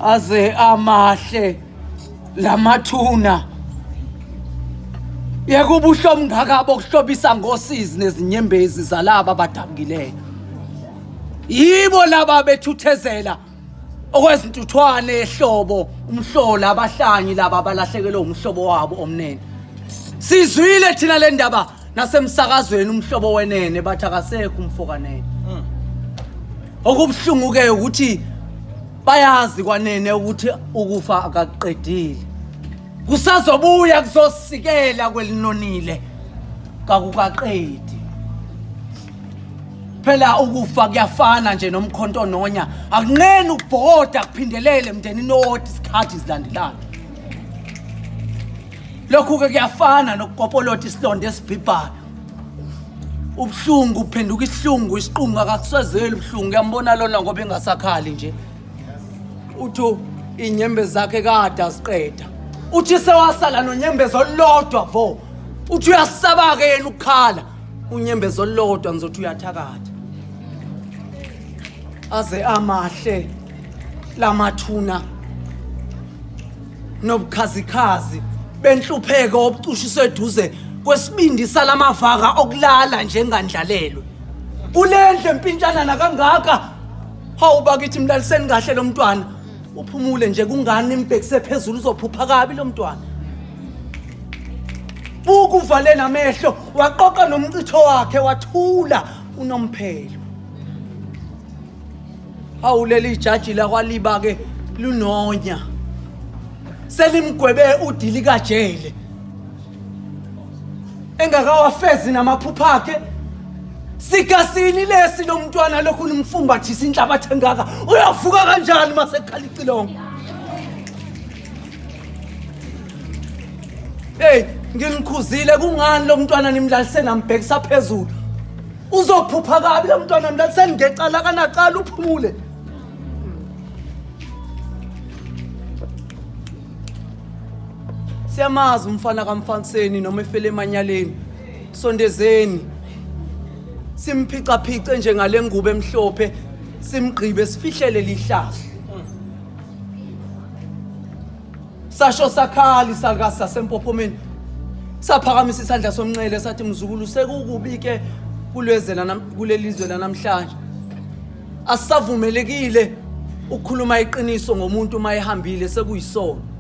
Aze amahle lamathuna yekuba uhlomngaka bokuhlobisa ngosizi nezinyembezi zalaba abadabukileyo yibo laba bethuthezela okwezintuthwane ehlobo umhlola abahlanyi laba abalahlekelwe umhlobo wabo omnene sizwile thina le ndaba nasemsakazweni umhlobo wenene bathi akasekho umfokanene okubhlungu ke ukuthi bayazi kwanene ukuthi ukufa akakuqedile kusazobuya kuzosikela kwelinonile kakukaqedi phela ukufa kuyafana nje nomkhontononya akunqeni ukubhoda kuphindelele emndenini owodwa isikhathi silandelana lokhu ke kuyafana nokukopolota isilonda esibhibhayo ubhlungu uphenduka isihlungu isiqungu akakuswezeli ubhlungu uyambona lona ngoba engasakhali nje uthi inyembe zakhe kade aziqeda uthi sewasala nonyembezo olodwa vo uthi uyasaba ke yena ukukhala unyembezo olodwa ngizothi uyathakatha aze amahle lamathuna nobukhazikhazi benhlupheko obucushiswe eduze kwesibindi salamavaka okulala njengandlalelwe kulendle empintshana nakangaka hawu bakithi mlaliseni kahle lo mntwana uphumule nje kungani imbhekise phezulu uzophupha kabi lo mntwana buku uvale namehlo waqoqa nomcitho wakhe wathula unomphelo hawu leli jaji la kwaliba ke lunonya selimgwebe udili kajele engakawafezi namaphupha akhe sikasini lesi lo mntwana lokhu nimfumbathisa inhlabathi engaka uyavuka kanjani mase ekhala icilongo hey nginikhuzile kungani lo mntwana nimlalise nambhekisa phezulu uzophupha kabi lo mntwana mlalise ngecala kanacala uphumule siyamazi umfana kaMfaniseni noma efele emanyaleni sondezeni simphica nje ngale ngubo emhlophe simgqibe sifihlele lihlazo sasho sakhali sakasa sempophomeni saphakamisa isandla somncele sathi mzukulu sekukubike kulelizwe lanamhlanje asisavumelekile ukukhuluma iqiniso ngomuntu mayehambile sekuyisono